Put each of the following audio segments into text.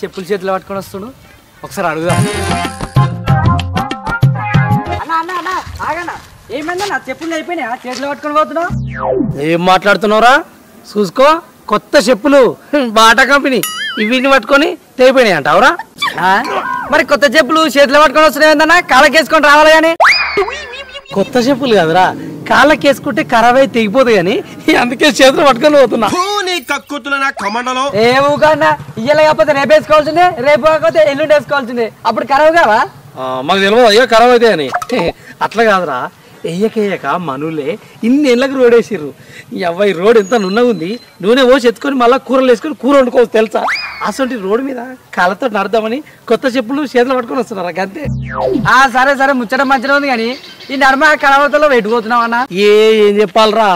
చెప్పులు చేతిలో పట్టుకొని వస్తుడు ఒకసారి అడుగుదా ఏమైందా నా చెప్పులు అయిపోయినా చేతిలో పట్టుకొని పోతున్నా ఏం మాట్లాడుతున్నావురా చూసుకో కొత్త చెప్పులు బాటా కంపెనీ ఇవిని పట్టుకొని తెగిపోయినాయి అంటావురా మరి కొత్త చెప్పులు చేతిలో పట్టుకొని వస్తున్నాయిందన్నా కాళ్ళకేసుకొని రావాలి కానీ కొత్త చెప్పులు కదరా కాళ్ళకేసుకుంటే ఖరాబ్ అయి తెగిపోతాయి కానీ అందుకే చేతులు పట్టుకొని పోతున్నా ఏమన్నా ఇయ్యాల కాకపోతే రేపు వేసుకోవాల్సిందే రేపు కాకపోతే ఎల్లుండి వేసుకోవాల్సిందే అప్పుడు ఖరాబ్ కావా మాకు తెలియదు అయ్యో ఖరాబ్ అయితే అని అట్లా కాదురా వేయకేయక మనులే ఇన్నేళ్ళకి రోడ్ వేసిర్రు ఈ అవ్వాయి రోడ్ ఎంత నున్నగా ఉంది నూనె పోసి ఎత్తుకొని మళ్ళీ కూరలు వేసుకొని కూర వండుకోవచ్చు తెలుసా అసలు రోడ్డు మీద కాళ్ళతో నడదామని కొత్త చెప్పులు చేతులు పట్టుకొని వస్తున్నారు అంతే సరే సరే ముచ్చట మంచిగా ఉంది కానీ ఈ నర్మ కళావతలో పెట్టుకోతున్నావు అన్న ఏం చెప్పాలరా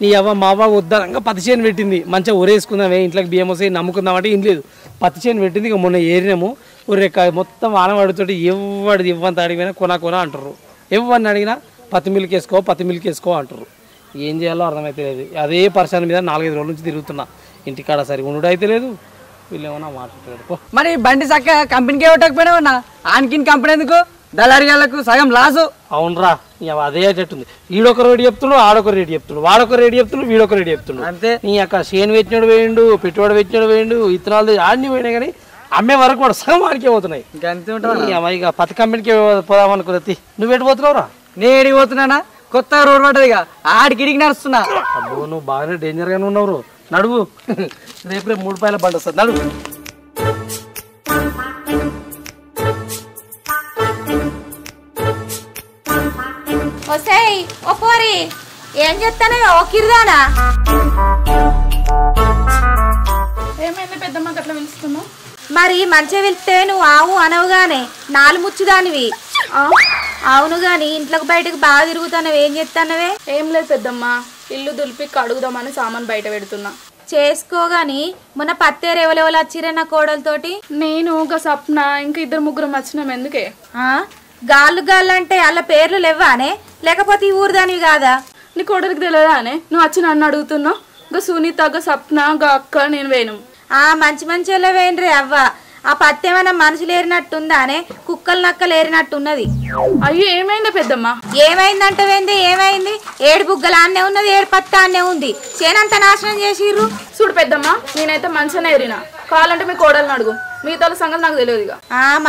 నీ అవ్వ మా అవ్వ వద్దనంగా పత్తి చేను పెట్టింది మంచిగా ఊరేసుకుందామే ఇంట్లోకి బియ్యం వస్తే నమ్ముకుందామంటే ఏం లేదు పత్తి చేను పెట్టింది ఇక మొన్న ఏరినాము ఊరేక మొత్తం ఆనవాడితోటి ఎవడిది ఇవ్వంత అడిగినా కొన అంటారు ఎవరిని అడిగినా పత్తి మిల్క్ వేసుకో అంటారు ఏం చేయాలో అర్థమైతే లేదు అదే పర్సన్ మీద 4-5 రోజుల నుంచి తిరుగుతున్నా ఇంటికాడ సరి ఉండు అయితే లేదు వీళ్ళు ఏమన్నా మాట్లాడతారు మరి బండి చక్క కంపెనీకి ఇవ్వటకపోయినా ఆన్కిన్ కంపెనీ ఎందుకు దళారిగాళ్ళకు సగం లాసు అవునరా అదే అయ్యేటట్టుంది వీడొక రేటు చెప్తున్నాడు ఆడొక రేటు చెప్తున్నాడు వాడొక రేటు చెప్తున్నాడు వీడొక రేటు చెప్తున్నాడు అంతే నీ అక్కడ చేను పెట్టినాడు వేయండు పెట్టుబడి పెట్టినాడు వేయండు ఇత్తనాలు ఆడిని పోయినాయి కానీ అమ్మే వరకు కూడా సగం ఆడికే పోతున్నాయి ఇంకా అంతే ఉంటుంది ఇక పత్తి కంపెనీకి పోదామనుకున్నది నువ్వు పెట్టిపోతున్నావురా నేను ఎడిగిపోతున్నానా కొత్తగా రోడ్ పడ్డదిగా ఆడికిడికి నడుస్తున్నా అబ్బో నువ్వు బాగానే డేంజర్ గానే ఉన్నావు నడువు రేపు 3 రూపాయల బండి వస్తుంది నడువు ఓ పోరి ఏం చెప్తానే ఓ కిరిదానా ఏమైంది పెద్దమ్మకి అట్లా పిలుస్తున్నావు మరి మంచిగా వెళ్తే నువ్వు ఆవు అనవుగానే 4 ముచ్చుదానివి అవును గాని ఇంట్లోకి బయటకు బాగా తిరుగుతానవి ఏం చెప్తానవే ఏం లేదు పెద్దమ్మ ఇల్లు దులిపి కడుగుదామని సామాన్ బయట పెడుతున్నా చేసుకోగాని మొన్న పత్తేరెవలెవలు వచ్చిరే నా కోడలతోటి నేను ఒక సప్న ఇంకా 2-3 వచ్చినాం ఎందుకే గాళ్ళు అంటే వాళ్ళ పేర్లు లేవానే లేకపోతే ఈ ఊరుదానివి కాదా నీ కోడలికి తెలియదా అనే నువ్వు వచ్చి నన్ను అడుగుతున్నావు ఇంకా సునీత సప్న అక్క నేను వేను మంచి వాళ్ళే వేయండి అవ్వ ఆ పత్తి ఏమైనా మనుషులు ఏరినట్టుందా అనే కుక్కలు నక్కలు ఏరినట్టున్నది అయ్యో ఏమైందా పెద్దమ్మ ఏమైందంటే ఏమైంది 7 బుగ్గలు ఆన్నే ఉన్నది 7 పత్తి ఆన్నే ఉంది చేనంతా నాశనం చేసిర్రు చూడు పెద్దమ్మ నేనైతే మంచిగానే ఏరినా కావాలంటే మీ కోడలను అడుగు మిగతా సంగతి నాకు తెలియదు ఇక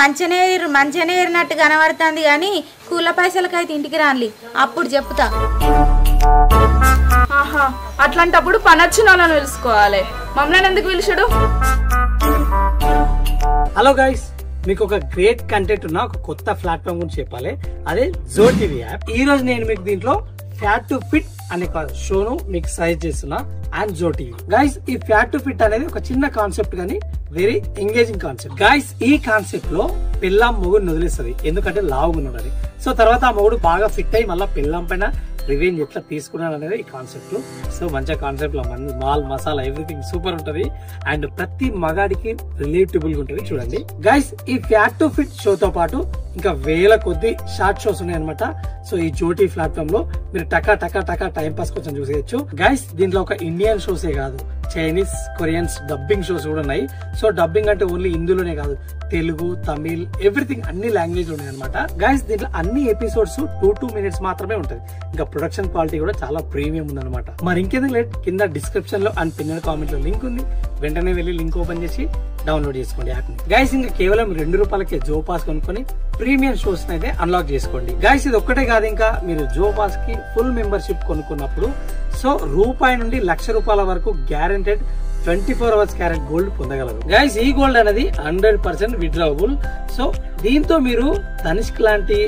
మంచిగానే ఏరినట్టు కనబడుతుంది కానీ కూల పైసలకైతే ఇంటికి రాన్లి అప్పుడు చెప్తా ఆహా అట్లాంటప్పుడు పని వచ్చిన వాళ్ళని పిలుచుకోవాలి మమ్మల్ని ఎందుకు పిలిచాడు హలో గైస్ మీకు ఒక గ్రేట్ కంటెంట్ ఉన్న ఒక కొత్త ప్లాట్ఫామ్ గురించి చెప్పాలి అదే జో టీవీ యాప్ ఈ రోజు నేను మీకు దీంట్లో ఫ్యాట్ టు ఫిట్ అనే షోను మీకు సజెస్ట్ చేస్తున్నా అండ్ జో టీవీ గైస్ ఈ ఫ్యాట్ టు ఫిట్ అనేది ఒక చిన్న కాన్సెప్ట్ కానీ వెరీ ఎంగేజింగ్ కాన్సెప్ట్ గైస్ ఈ కాన్సెప్ట్ లో పిల్లం మొగుడు వదిలేస్తుంది ఎందుకంటే లావుగున్నాడు అది సో తర్వాత ఆ మొగుడు బాగా ఫిట్ అయ్యి మళ్ళీ పిల్లం పైన రివెంజ్ ఎట్లా తీసుకున్నాను అనేది ఈ కాన్సెప్ట్ సో మంచిగా కాన్సెప్ట్ లో మాల్ మసాలా ఎవ్రీథింగ్ సూపర్ ఉంటది అండ్ ప్రతి మగాడికి రిలేటబుల్ గా ఉంటది చూడండి గైస్ ఈ ఫ్యాట్ టు ఫిట్ షోతో పాటు ఇంకా వేల కొద్ది షార్ట్ షోస్ ఉన్నాయి అనమాట సో ఈ జోటీ ప్లాట్ఫామ్ లో మీరు టకా టైం పాస్ కొంచెం చూసేయచ్చు గైస్ దీంట్లో ఒక ఇండియన్ షోసే కాదు చైనీస్ కొరియన్స్ డబ్బింగ్ షోస్ కూడా ఉన్నాయి సో డబ్బింగ్ అంటే ఓన్లీ హిందీలోనే కాదు తెలుగు తమిళ్ ఎవ్రీథింగ్ అన్ని లాంగ్వేజ్ ఉన్నాయి అనమాట గైస్ దీంట్లో అన్ని ఎపిసోడ్స్ 2 minutes మాత్రమే ఉంటది ఇంకా ప్రొడక్షన్ క్వాలిటీ కూడా చాలా ప్రీమియం ఉంది అనమాట మరి ఇంకెందుకు లేట్ కింద డిస్క్రిప్షన్ లో అండ్ పిన్ కామెంట్ లో లింక్ ఉంది వెంటనే వెళ్ళి లింక్ ఓపెన్ చేసి డౌన్లోడ్ చేసుకోండి యాప్ ని గైస్ ఇంకా కేవలం 2 రూపాయలకే జో పాస్ కొనుక్కొని ప్రీమియం షోస్ అయితే అన్లాక్ చేసుకోండి గైస్ ఇది ఒక్కటే కాదు ఇంకా మీరు జో పాస్ కి ఫుల్ మెంబర్షిప్ కొనుక్కున్నప్పుడు సో రూపాయి నుండి ₹1,00,000 వరకు గ్యారెంటెడ్ 24 hours క్యారెట్ గోల్డ్ పొందగలరు గైస్ ఈ గోల్డ్ అనేది 100% విత్డ్రావబుల్ సో దీంతో మీరు తనిష్క్ లాంటి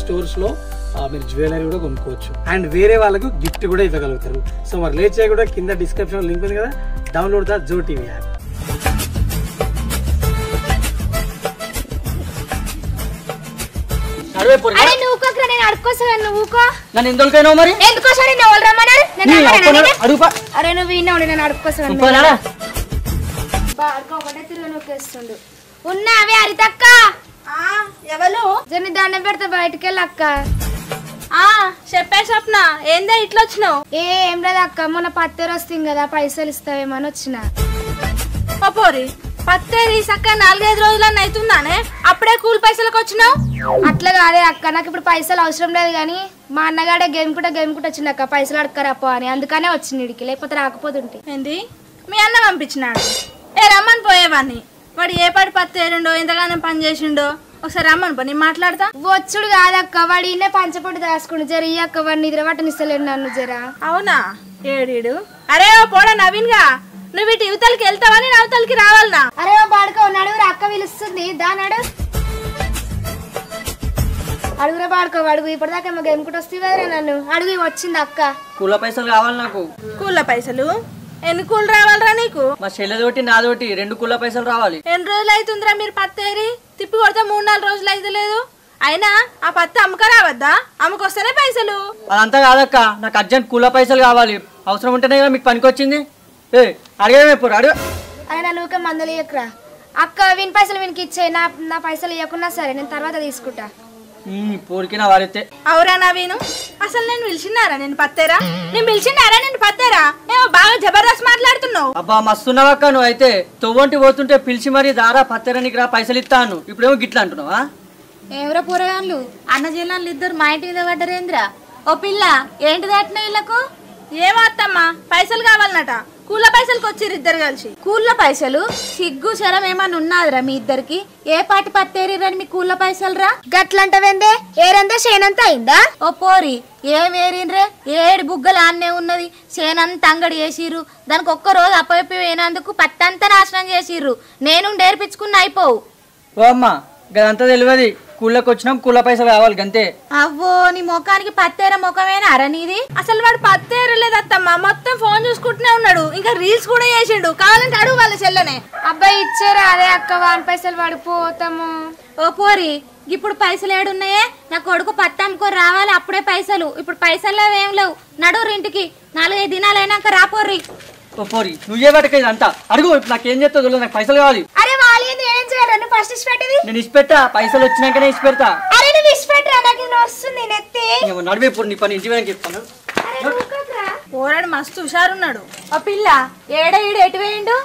స్టోర్స్ లో మీరు జ్యువెలరీ కూడా కొనుక్కోవచ్చు అండ్ వేరే వాళ్ళకు గిఫ్ట్ కూడా ఇవ్వగలుగుతారు సో మరి లేట్ చేయకుండా కింద డిస్క్రిప్షన్ లింక్ ఉంది కదా download the Jo TV app ఉన్నావే హరితక్క ఎవరు జని దండం పెడితే బయటికి వెళ్ళక్క చెప్పే స్వప్న ఏందా ఇట్లా వచ్చినావు ఏం లేదు అక్క మొన్న పత్తేరు వస్తుంది కదా పైసలు ఇస్తావేమని వచ్చిన పోరి పత్తేరి సక్క 4-5 రోజులన్నీ అవుతుందానే అప్పుడే కూలి పైసలకు వచ్చినావు. అట్లా కాదే అక్క, నాకు ఇప్పుడు పైసలు అవసరం లేదు కానీ మా అన్నగాడే గేమ్కుంటా వచ్చింది అక్క, పైసలు అడక్కరాపో అని, అందుకనే వచ్చింది ఇడికి, లేకపోతే రాకపోతుంటే. ఏంది మీ అన్న పంపించినాడు? రమ్మని పోయేవాడిని. వాడు ఏ పాటి పత్తేరుండో ఎంతగానో పని చేసిండో ఒకసారి రమ్మని పో, నేను మాట్లాడతా. వచ్చుడు కాదక్క, వాడు ఈయనే పంచపొట్టు దాచుకుండు, జర ఈ అక్క వాడు నిద్ర పట్టనిస్తలేడు నన్ను జర. అవునా? ఏడీడు. అరే ఓ పోడా నవీన్ గా, నువ్వు ఇటు యువతలకి వెళ్తావని నవతలకి రావాలనా? అరే ఓ బాడుకో నడుగురా, అక్క పిలుస్తుంది దా నడు. అడుగురా బాడుకో, అడుగు. ఇప్పటిదాకా ఏమో గేమ్కుంటూ వస్తే కదా నన్ను అడుగు. వచ్చింది అక్క. కూల పైసలు కావాలి నాకు. కూల పైసలు? ఎన్ని కూలు రావాలరా నీకు? మా చెల్లెదోటి నాదోటి 2 కూల పైసలు రావాలి. ఎన్ని రోజులు అవుతుందిరా మీరు పత్తేరి? తిప్పి కొడితే 3-4 రోజులు అయితే లేదు. అయినా ఆ పత్తి అమ్మక రావద్దా? అమ్మకొస్తేనే పైసలు. అదంతా కాదక్క, నాకు అర్జెంట్ కూల పైసలు కావాలి. అవసరం ఉంటేనే కదా మీకు పనికి వచ్చింది. అడిగే ఎప్పుడు అడుగు. అరే నన్ను ఊకే మందలు ఇయ్యకురా అక్క, వీని పైసలు వీనికి ఇచ్చే, నా పైసలు ఇవ్వకున్నా సరే నేను తర్వాత తీసుకుంటా. పూరికి నా వారైతే. అవురా నవీను, అసలు నేను పిలిచినారా నేను పత్తేరా? నేను పిలిచినారా నేను పత్తేరా? ఏమో బాగా జబర్దస్త్ మాట్లాడుతున్నావు. అబ్బా మస్తున్నావక్క, నువ్వు అయితే తొవ్వంటి పోతుంటే పిలిచి మరి దారా పత్తెరానికి రా పైసలు ఇస్తాను, ఇప్పుడేమో గిట్లా అంటున్నావా? ఎవరో పూరగాన్లు అన్న జిల్లాలు ఇద్దరు మా ఇంటి మీద పడ్డరేంద్రా? ఓ పిల్ల ఏంటి దాటిన వీళ్ళకు? ఏమత్తమ్మా పైసలు కావాలన్నట, కూల పైసలకు వచ్చిర్రు ఇద్దరు కలిసి. కూల పైసలు? సిగ్గు శరం ఏమన్నా ఉన్నదిరా మీ ఇద్దరికి? ఏ పాటి పత్తేరిరని మీ కూల పైసలు రా? గట్లంటవేందే? ఏరందే చేనంతా అయిందా? ఓ పోరి ఏం ఏరిన్రే? 7 బుగ్గలు ఆన్నే ఉన్నది, చేనంతా అంగడి చేసిర్రు. దానికి ఒక్క రోజు అప్పయిపోయినందుకు పత్తంతా నాశనం చేసిర్రు. నేను నేర్పించుకున్న అయిపోవు. ఓ అమ్మ గదంతా తెలియదు, కూలకు వచ్చినాం కూల పైసలు కావాలి గంతే. అవ్వో నీ ముఖానికి పత్తేర ముఖమేనా అర నీది? అసలు వాడు పత్తేరలేదత్తమ్మా, మొత్తం ఫోన్ చూసుకుంటూనే ఉన్నాడు, ఇంకా రీల్స్ కూడా చేసిండు. కావాలంటే అడుగు వాళ్ళ చెల్లెనే. అబ్బాయి ఇచ్చారా? అదే అక్క వాని పైసలు పడిపోతాము. ఓ పోరి ఇప్పుడు పైసలు ఏడున్నాయే? నా కొడుకు పత్తి అమ్ముకొని రావాలి, అప్పుడే పైసలు. ఇప్పుడు పైసలు ఏం లేవు, నడురు ఇంటికి. 4-5 దినాలు అయినాక రాపోర్రి. ఓ పోరి నువ్వే పట్టక అంతా అడుగు, నాకేం చెప్తావు? నాకు పైసలు కావాలి. అరే వాళ్ళు ఏం చేయాలి? నువ్వు ఫస్ట్ ఇచ్చిపెట్టేది. నేను ఇచ్చిపెట్టా, పైసలు వచ్చినాకనే ఇచ్చిపెడతా. అరే నువ్వు ఇచ్చిపెట్టరా, నాకు వస్తుంది నెత్తి. నడివే ఇప్పుడు నీ పని ఇంటి వెనక్కి చెప్తాను. పోరాడు మస్తు హుషారున్నాడు. ఓ పిల్ల ఏడ ఈడు ఎటు వేయండు?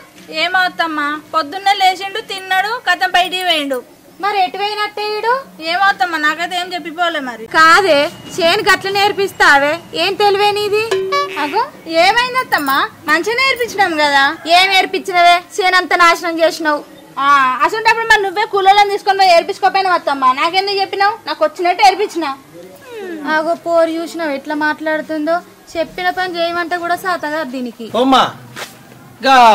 ఏమవుతమ్మా పొద్దున్నే లేచిండు, తిన్నాడు, కథం బయటికి వేయండు. మరి ఎటు వేయినట్టే ఈడు? ఏమవుతమ్మా నాకైతే ఏం చెప్పిపోలే. మరి కాదే చేను గట్ల నేర్పిస్తావే, ఏం తెలివే నీది? అగో ఏమైందత్తమ్మా, మంచిగా నేర్పించినాం కదా. ఏం నేర్పించినవే? చేనంతా నాశనం చేసినావు. అసలు మరి నువ్వే కూలలో తీసుకొని పోయి ఏర్పించుకోపోయినావు అత్తమ్మా, నాకెందుకు చెప్పినావు? నాకు వచ్చినట్టు ఏర్పించిన. అగో పోరు చూసినావు ఎట్లా మాట్లాడుతుందో. చెప్పిన పని చేయమంటే కూడా సాతగా దీనికి.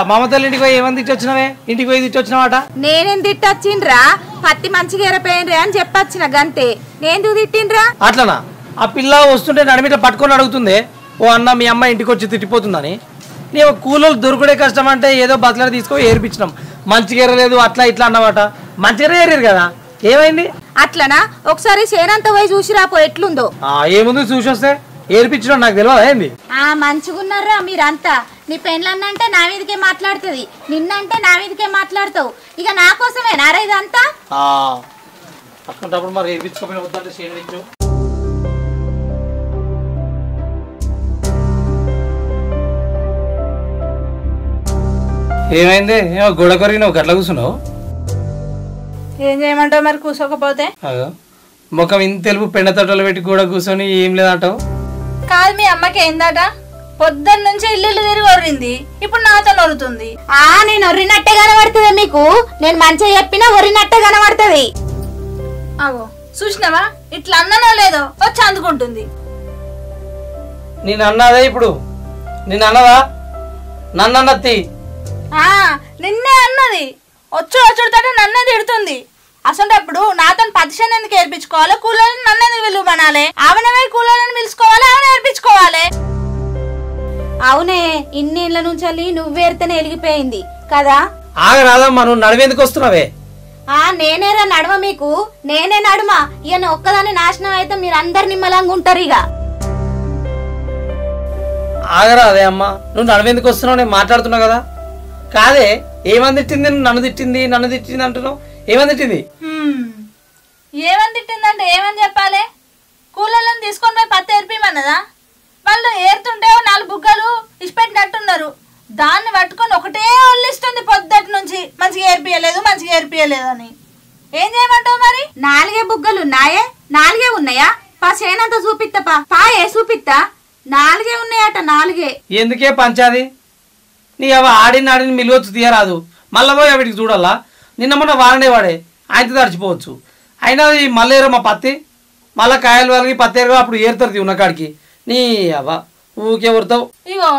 మమతల్లి ఇంటికి పోయి ఏమని తిట్టొచ్చినవే? ఇంటికి పోయి తిట్టొచ్చినవాట? నేనేం తిట్టొచ్చిండ్రా? పత్తి మంచిగా ఎరపోయినరా అని చెప్పొచ్చిన గంతే. నేను తిట్టిండ్రా? అట్లనా? ఆ పిల్ల వస్తుంటే నడిమిట పట్టుకొని అడుగుతుంది, ఓ అన్న మీ అమ్మ ఇంటికి వచ్చి తిట్టిపోతుందని. నేను కూలీలు దొరుకుడే కష్టం అంటే ఏదో బతలాడి తీసుకో ఏర్పించినాం, మంచిగా ఎరలేదు అట్లా ఇట్లా అన్నమాట. మంచిగా ఏరారు కదా, ఏమైంది? అట్లనా? ఒకసారి చేనంతా పోయి చూసి రాపో ఎట్లుందో. ఏముంది చూసి వస్తే ఏర్పించడం నాకు తెలియదా ఏంది? మంచిగున్నారా మీరంతా? నీ పెళ్ళన్నంటే నా మీదకే మాట్లాడుతుంది, నిన్నంటే నా మీదకే మాట్లాడతావు. ఇక నా కోసమే నారా ఇదంతా? అట్లాంటప్పుడు మరి ఏర్పించుకోపోయిన వద్దంటే చేయనిచ్చు. ఏమైంది? ఏమో గొడవ కొరిగి నువ్వు గట్ల కూర్చున్నావు? ఏం చేయమంటావు మరి కూర్చోకపోతే? ముఖం ఇంత తెలుపు పెండ తోటలు పెట్టి కూడా కూర్చొని ఏం లేదంటావు? కాదు మీ అమ్మకి ఏందట? పొద్దున్న నుంచి ఇల్లు తిరిగి ఒర్రింది, ఇప్పుడు నాతో నొరుతుంది. నేను ఒర్రినట్టే కనబడుతుంది మీకు. నేను మంచిగా చెప్పినా ఒర్రినట్టే కనబడుతుంది. అగో చూసినావా, ఇట్లా అన్ననో లేదో వచ్చి అందుకుంటుంది. నేను అన్నదే ఇప్పుడు, నేను అన్నదా? నన్ను అన్నది. నిన్నే అన్నది. వచ్చుడుతో నన్నే తిడుతుంది. అసలు నాతో పదిషన్ ఎందుకు ఏర్పించుకోవాలి? కూలని నన్ను విలువమనాలి, ఆమెనవే కూలని పిలుచుకోవాలి, ఆమె నేర్పించుకోవాలి. అవునే, ఇన్నేళ్ల నుంచి నువ్వేరితేనే వెలిగిపోయింది కదా. ఆగరాదమ్మా, నువ్వు నడివేందుకు వస్తున్నావే? నేనేరా నడుమ మీకు? నేనే నడుమ. ఇక ఒక్కదాన్ని నాశనం అయితే మీరు అందరు నిమ్మలంగా ఉంటారు. ఇక ఆగరాదే అమ్మా, నువ్వు నడివేందుకు వస్తున్నావు? నేను మాట్లాడుతున్నా కదా. కాదే ఏమని తిట్టింది? నన్ను తిట్టింది అంటున్నావు. ఏమని తిట్టింది? ఏమని తిట్టిందంటే ఏమని చెప్పాలి? కూలలను తీసుకొని పోయి పత్తి ఏర్పిమన్నదా? వాళ్ళు ఏరుతుంటే 4 బుగ్గలు ఇష్టపెట్టినట్టున్నారు, దాన్ని పట్టుకొని ఒకటే ఒళ్ళిస్తుంది పొద్దుటి నుంచి. మంచిగా ఏర్పియలేదు అని ఏం చేయమంటావు మరి? 4 బుగ్గలు ఉన్నాయే? 4 ఉన్నాయా? పా చేనంతా చూపిస్తా పాయే చూపిస్తా. 4 ఉన్నాయట 4. ఎందుకే పంచాది? నీ అవ ఆడిని మిలువచ్చు తీయరాదు, మళ్ళా పోయి వీటికి చూడాలా? నిన్న మొన్న వారనే వాడే ఆయనతో తడిచిపోవచ్చు. అయినా ఈ మళ్ళీ మా పత్తి మళ్ళీ కాయలు వాళ్ళకి పత్తి ఎరగా అప్పుడు ఏరుతారు ఉన్నకాడికి. నీ అవ్వ ఊకే ఊరుతావు. ఇగో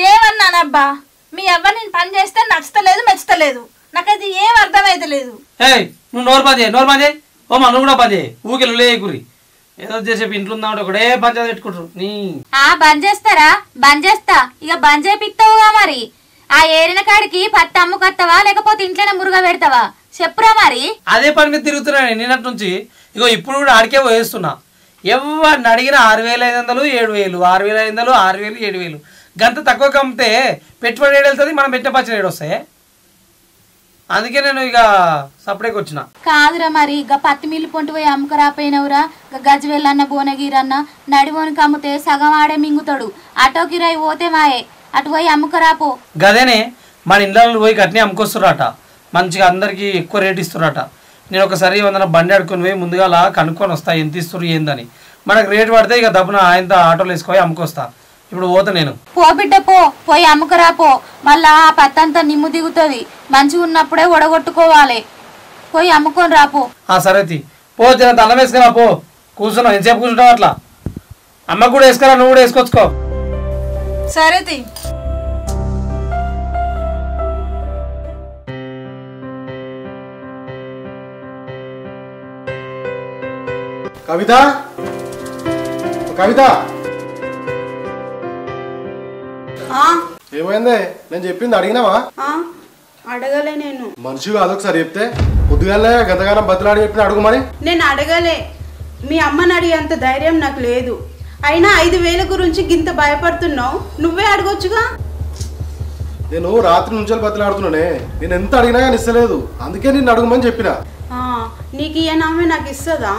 ఏమన్నానబ్బా, మీ అవ్వ నేను పని చేస్తే నచ్చుతలేదు మెచ్చుతలేదు, నాకైతే ఏం అర్థమైతలేదు. ఏయ్ నువ్వు నోరు పని చేయి, నోరు పని చేయి. ఓ మా నువ్వు కూడా పని చేయి, ఊకెళ్ళు లేకురి. ఏదో చేసేపు ఇంట్లో ఉందామంటే ఒకటే పంచాయతీ పెట్టుకుంటారు. నీ బంద్ చేస్తారా? బంద్ చేస్తా. ఇక బంద్ చేపిస్తావుగా మరి. ఆ ఏరిన కాడికి పత్తి అమ్ముకొస్తావా లేకపోతే ఇంట్లోనే మురుగా పెడతావా చెప్పురా మరి. అదే పని మీద తిరుగుతున్నాను నిన్నటి నుంచి. ఇగో ఇప్పుడు కూడా ఆడికే పోయేస్తున్నా. ఎవరిని అడిగినా 6,500, 7,000, 6,500, 6,000, 7,000. గంత తక్కువ కమ్మితే పెట్టుబడి ఏడు వెళ్తుంది, మనం పెట్టే పచ్చడి ఏడు వస్తాయి. అందుకే నేను ఇక సపరేట్గా వచ్చిన. కాదురా మరి ఇక పత్తి మిల్లు పొంటి పోయి అమ్ముకరాపోయినవురా. గజ్వెల్లన్న భువనగిరన్న నడివోనికి అమ్మితే సగం ఆడే మింగుతాడు. ఆటో కిరాయి పోతే మాయే, అటు పోయి అమ్ముకరాపో. గదేనే మన ఇళ్ళలో పోయి గట్టినే అమ్ముకొస్తుర్రట, మంచిగా అందరికి ఎక్కువ రేట్ ఇస్తుర్రట. నేను ఒకసారి ఏమన్నా బండి ఆడుకొని పోయి ముందుగా అలా కనుక్కొని వస్తా ఎంత ఇస్తుర్రు ఏందని. మనకు రేట్ పడితే ఇక దప్పున ఆయన ఆటోలు వేసుకొని అమ్ముకొస్తా. ఇప్పుడు పోతా నేను. పో బిడ్డ పో, పోయి అమ్ముకరాపో. మళ్ళా ఆ పత్తంతా నిమ్ము దిగుతుంది. మంచిగా ఉన్నప్పుడే ఒడగొట్టుకోవాలి. పోయి అమ్ముకొని రాపో. సరే పో, తిన అన్నం వేసుకురా పో. కూర్చున్నావు ఎంతసేపు కూర్చుంటావు అట్లా? అమ్మకు కూడా వేసుకురా, నువ్వు కూడా వేసుకొచ్చుకో. సరే తి. కవిత, కవిత ఏమైందే? నేను చెప్పింది అడిగినావా? అడగలే. నేను మనిషిగా అదొకసారి చెప్తే పొద్దుగాలే గంతగానం బతులాడి చెప్పిన అడుగు మరి. నేను అడగలే. మీ అమ్మని అడిగేంత ధైర్యం నాకు లేదు. అయినా 5,000 గురించి గింత భయపడుతున్నావు, నువ్వే అడగొచ్చుగా. నేను రాత్రి నుంచి బతులాడుతున్నానే, నేను ఎంత అడిగినా కానీ ఇస్తలేదు. అందుకే నిన్ను అడుగుమని చెప్పిన. నీకు ఈ నామే నాకు ఇస్తుందా?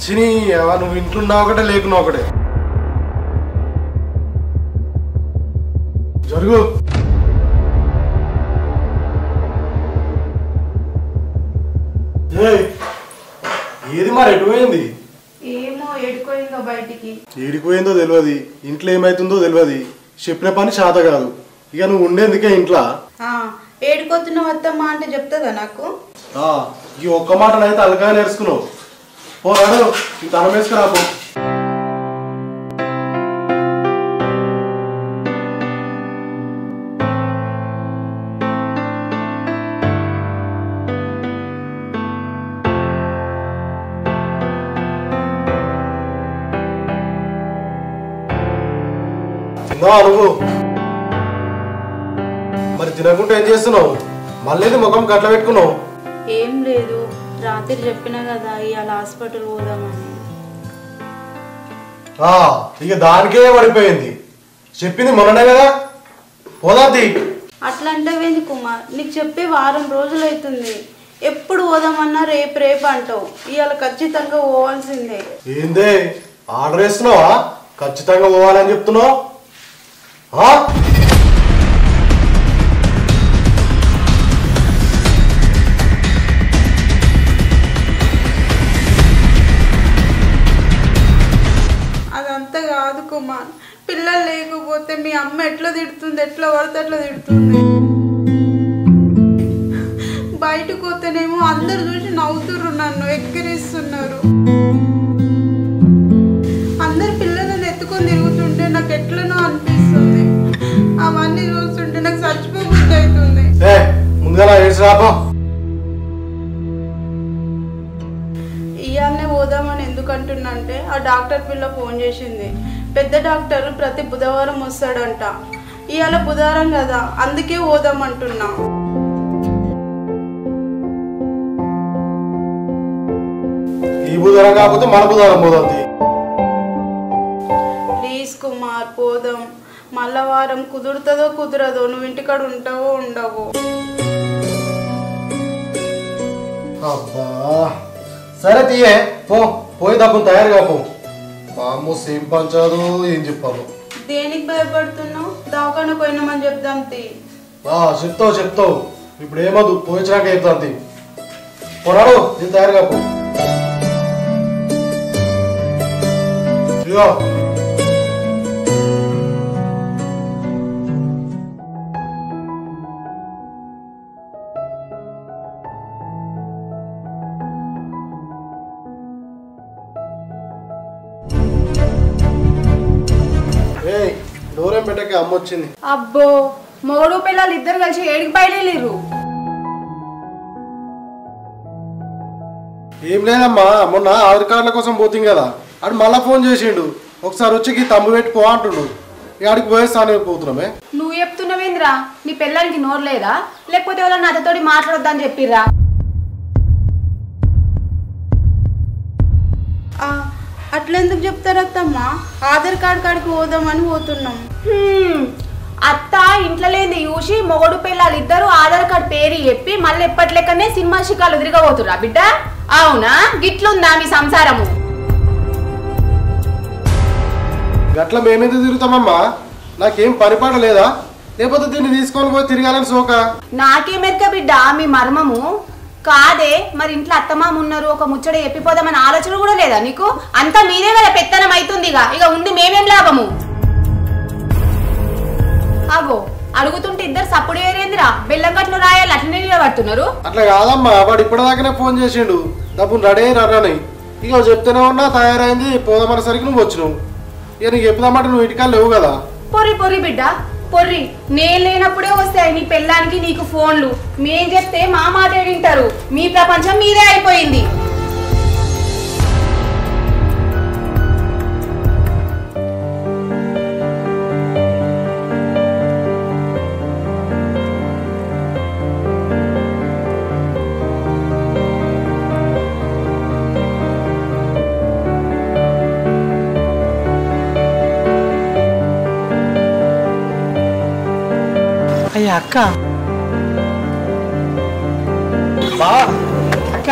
చిని నువ్వు ఇంట్లో ఉన్నావు ఒకటే, లేకున్నావు ఒకటే. జరుగు. ఏది మరి ఎటు పోయింది? ఏమో ఏడుకోయిందో బయటికి. ఏడిపోయిందో తెలియదు, ఇంట్లో ఏమైతుందో తెలియదు. చెప్పిన పని చేత కాదు. ఇక నువ్వు ఉండేందుకే ఇంట్లో. ఏడుకొస్తున్నావు అత్తమ్మా అంటే చెప్తుందా నాకు? ఈ ఒక్క మాటనైతే అలగా నేర్చుకున్నావు. పో రాడు, ఇంత అన్నం వేసుకురా పో. తిన్నావా నువ్వు? మరి తినకుంటే ఏం చేస్తున్నావు? మళ్ళీ ముఖం కట్ల పెట్టుకున్నావు. ఏం లేదు, రాత్రి చెప్పినా కదా ఇవాళ హాస్పిటల్ పోదామని. ఇక దానికే పడిపోయింది. చెప్పింది మొన్ననే కదా, పోదాది. అట్లా అంటావేంది కుమార్? నీకు చెప్పి వారం రోజులు అవుతుంది. ఎప్పుడు పోదామన్నా రేపు రేపు అంటావు. ఇవాళ ఖచ్చితంగా పోవాల్సిందే. ఏందే ఆర్డర్ వేస్తున్నావా? ఖచ్చితంగా పోవాలని చెప్తున్నావు. అదంతా కాదు కుమార్. పిల్లలు లేకపోతే మీ అమ్మ ఎట్లా తిడుతుంది, ఎట్లా పడితే అట్లా తిడుతుంది. బయటకు పోతేనేమో అందరు చూసి నవ్వుతుర్రు, నన్ను ఎక్కిరిస్తున్నారు. అందరు పిల్లలను ఎత్తుకొని తిరుగుతుంటే నాకు ఎట్లనో అనిపిస్తుంది. అవన్నీ చూస్తుంటే నాకు చచ్చిపోబుద్ధి అవుతుంది. ఇవాళనే పోదామని ఎందుకు అంటున్నా అంటే, ఆ డాక్టర్ పిల్ల ఫోన్ చేసింది. పెద్ద డాక్టర్ ప్రతి బుధవారం వస్తాడంట. ఇవాళ బుధవారం కదా, అందుకే పోదామంటున్నా. ఈ బుధవారం కాకపోతే మన బుధవారం పోదాం. ప్లీజ్ కుమార్ పోదాం. మళ్ళా వారం కుదురుతుందో కుదరదో, నువ్వు ఇంటికాడ ఉంటావో ఉండవో. అబ్బా సరే తీయే పో, పోయి తప్పని తయారుగా పో. మా అమ్మ సేమ్ పంచాదు, ఏం చెప్పాను. దేనికి భయపడుతున్నావు? దవాఖాన పోయినామని చెప్దాం తీ. చెప్తావు. ఇప్పుడు ఏమదు పోయించాక చెప్తాంతి పోరాడు నేను తయారుగా పో ఇదిగో డోరేం పెట్టక అమ్మ వచ్చింది. అబ్బో మొగుడు పిల్లలు ఇద్దరు కలిసి ఏడికి బయలుదేరు. ఏం లేదమ్మా, మొన్న ఆధార్ కార్డుల కోసం పోతుంది కదా అడు మళ్ళా ఫోన్ చేసిండు, ఒకసారి వచ్చి తమ్ము పెట్టి పో అంటుండు. ఆడికి పోయేస్తానే పోతున్నామే. నువ్వు చెప్తున్నావేంద్రా, నీ పిల్లలకి నోరు లేదా లేకపోతే ఎవరో నాతోటి మాట్లాడొద్దని చెప్పిర్రా? అట్లెందుకు చెప్తారు అత్తమ్మ? ఆధార్ కార్డు కాడికి పోదామని పోతున్నాం. అత్త ఇంట్లో లేని చూసి మొగడు పిల్లలు ఇద్దరు ఆధార్ కార్డు పేరు చెప్పి మళ్ళీ ఎప్పట్లేకనే సినిమా శిఖాలు తిరగబోతురా బిడ్డ? అవునా, గిట్లుందా మీ సంసారము? గట్ల మేమేది తిరుగుతామమ్మా, నాకేం పరిపాట లేదా? లేకపోతే దీన్ని తీసుకొని పోయి తిరగాలని సోక? నాకేమెరక బిడ్డ మీ మర్మము కాదే. మరి ఇంట్లో అత్తమామ ఉన్నారు, ఒక ముచ్చట చెప్పిపోదామని ఆలోచన కూడా లేదా నీకు? అంతా మీరే కదా పెత్తనం అవుతుంది. ఇక ఉండి మేమేం లాభము? అగో అడుగుతుంటే ఇద్దరు సప్పుడు ఏరేందిరా, బెల్లం గట్లు రాయాలి అట్లనే నిలబడుతున్నారు. అట్లా కాదమ్మా, వాడు ఇప్పటిదాకానే ఫోన్ చేసిండు డబ్బులు రెడీ రని. ఇక చెప్తూనే ఉన్నా తయారైంది పోదామనేసరికి నువ్వు వచ్చినావు. ఇక నీకు చెప్దామంటే నువ్వు ఇంటికాడ లేవు కదా. పొర్రి పొర్రి బిడ్డ పొర్రి, నేను లేనప్పుడే వస్తాయి నీ పెళ్ళానికి నీకు ఫోన్లు. మేం చెప్తే మా మాట ఏడింటారు. మీ ప్రపంచం మీదే అయిపోయింది. అయ్యా అక్క, బా అక్క,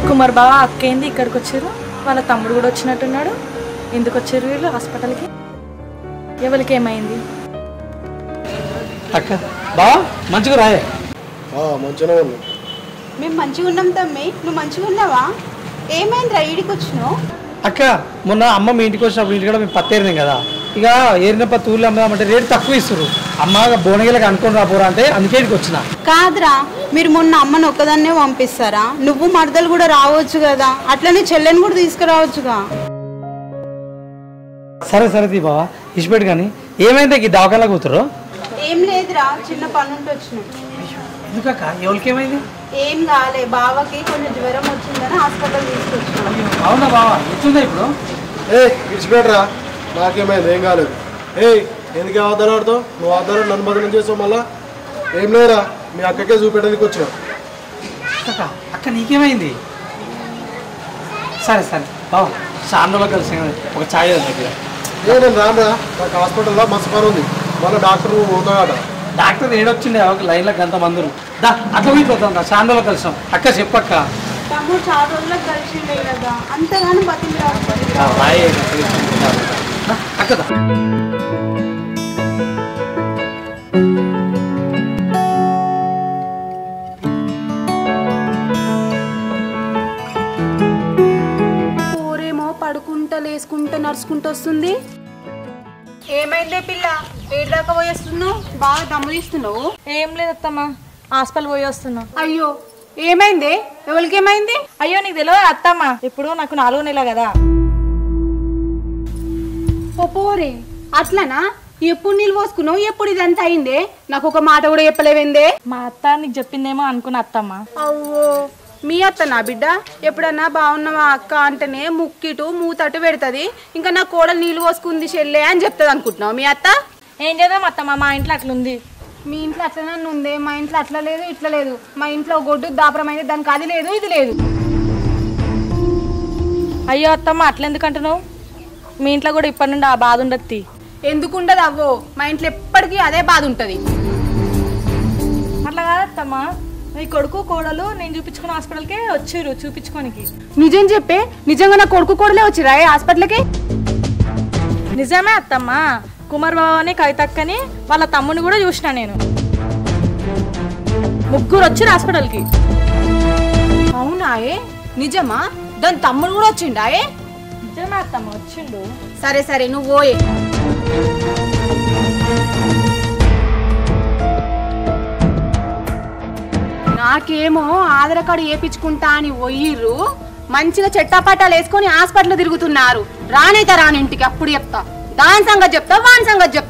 కుమార్ బావ అక్క ఏంది ఇక్కడికి వచ్చారు? వాళ్ళ తమ్ముడు కూడా వచ్చినట్టున్నాడు. ఎందుకు వచ్చారు వీళ్ళు హాస్పిటల్కి? ఎవరికి ఏమైంది? అక్క బా మంచిగా రాయే. మంచిగానే ఉన్నా. మేము మంచిగా ఉన్నాం తమ్మి, నువ్వు మంచిగా ఉన్నావా? ఏమైందిరా ఈడికి వచ్చినావు? అక్క మొన్న అమ్మ మీ ఇంటికి వచ్చినప్పుడు ఇంటికి మేము పత్తి ఏరినాం కదా, ఇక ఏరిన పత్తి ఊర్లో అమ్మామంటే రేటు తక్కువ ఇస్తారు. అమ్మ బోనగిలకు అనుకుని రాపోరా అంటే అందుకే ఇక్కడికి వచ్చిన. కాదురా, మీరు మొన్న అమ్మను ఒక్కదాన్నే పంపిస్తారా? నువ్వు మరదలు కూడా రావచ్చు కదా, అట్లనే చెల్లెని కూడా తీసుకురావచ్చుగా. సరే సరే తీ బావా ఇచ్చిపెట్టు. కానీ ఏమైంది ఈ దవాఖానలో కూతురు? ఏం లేదురా, చిన్న పని ఉంటే వచ్చినాం. ఎందుకక్క ఎవరికి ఏమైంది? ఏం కాలే, బావకి కొంచెం జ్వరం వచ్చిందని హాస్పిటల్ తీసుకొచ్చినాం. అవునా బావా, వచ్చిందా ఇప్పుడు? ఇచ్చిపెట్టరా, నాకేమైంది? ఏం కాలేదు. ఎందుకు ఆధారం ఆడుతావు? నువ్వు ఆధారం నన్ను బదులు చేసావు. మళ్ళా ఏం లేదురా, మీ అక్కకే చూపెట్టడానికి వచ్చినా. అక్క నీకేమైంది? సరే సరే బావా, సాయంత్రంలో కలిసి ఒక ఛాయ్ దగ్గర. నేను రానురా, నాకు హాస్పిటల్లో మస్తు పని ఉంది. మళ్ళీ డాక్టర్ పోతాడట. డాక్టర్ ఏడొచ్చిండే ఒక లైన్లో గంట మందులు. దా అట్లా పోయిపోతాం, సాయంత్రంలో కలిసాం. అక్క చెప్పక్క. తమ్ముడు చాలా రోజులకు కలిసిండే కదా, అంతగానో బతికి అక్కదా ఊరేమో పడుకుంటా లేసుకుంటా నడుచుకుంటూ వస్తుంది. ఏమైందే పిల్ల, ఏడు దాకా పోయేస్తున్నావు? బాగా దమ్ము తీస్తున్నావు. ఏం లేదత్తమ్మా, హాస్పిటల్ పోయి వస్తున్నా. అయ్యో ఏమైందే? ఎవరికి ఏమైంది? అయ్యో నీకు తెలియదు అత్తమ్మా, ఇప్పుడు నాకు 4వ నెల కదా. ఓ పోరే, అట్లనా? ఎప్పుడు నీళ్ళు పోసుకున్నావు? ఎప్పుడు ఇదంతా అయిందే? నాకు ఒక మాట కూడా చెప్పలేవేందే? మా అత్త నీకు చెప్పిందేమో అనుకున్న అత్తమ్మా. అవ్వో, మీ అత్త నా బిడ్డ? ఎప్పుడన్నా బాగున్నావా అక్క అంటేనే ముక్కిటు మూతటు పెడుతుంది. ఇంకా నా కోడలు నీళ్ళు పోసుకుంది చెల్లె అని చెప్తుంది అనుకుంటున్నావు మీ అత్త? ఏం చేద్దాం అత్తమ్మా, మా ఇంట్లో అట్లుంది. మీ ఇంట్లో అట్లనే ఉందే, మా ఇంట్లో అట్లా లేదు ఇట్లా లేదు. మా ఇంట్లో గొడ్డు దాపరమైంది, దానికి అది లేదు ఇది లేదు. అయ్యో అత్తమ్మ అట్లెందుకు అంటున్నావు? మీ ఇంట్లో కూడా ఇప్పటి నుండి ఆ బాధ ఉండదు. ఎందుకుండదు అవ్వో, మా ఇంట్లో ఎప్పటికీ అదే బాధ ఉంటుంది. అట్లా కాదత్తమ్మా, మీ కొడుకు కోడలు నేను చూపించుకున్న హాస్పిటల్కే వచ్చిర్రు చూపించుకోనికి. నిజం చెప్పే, నిజంగా నా కొడుకు కోడలే వచ్చిరా హాస్పిటల్కి? నిజమే అత్తమ్మ. కుమార్ బాబు అని కవితక్కని వాళ్ళ తమ్ముని కూడా చూసిన నేను. ముగ్గురు వచ్చిర్రు హాస్పిటల్కి. అవునాయే? నిజమా? దాని తమ్ముడు కూడా వచ్చిండాయే? నిజమే అత్తమ్మ వచ్చిండు. సరే సరే నువ్వు పోయే. నాకేమో ఆధార్ కార్డు వేయించుకుంటా అని పోయిర్రు, మంచిగా చెట్టాపట్టాలు వేసుకొని హాస్పిటల్ తిరుగుతున్నారు. రానైతే రాని ఇంటికి అప్పుడు చెప్తా, దాని సంగతి చెప్తా వాని సంగతి చెప్తా.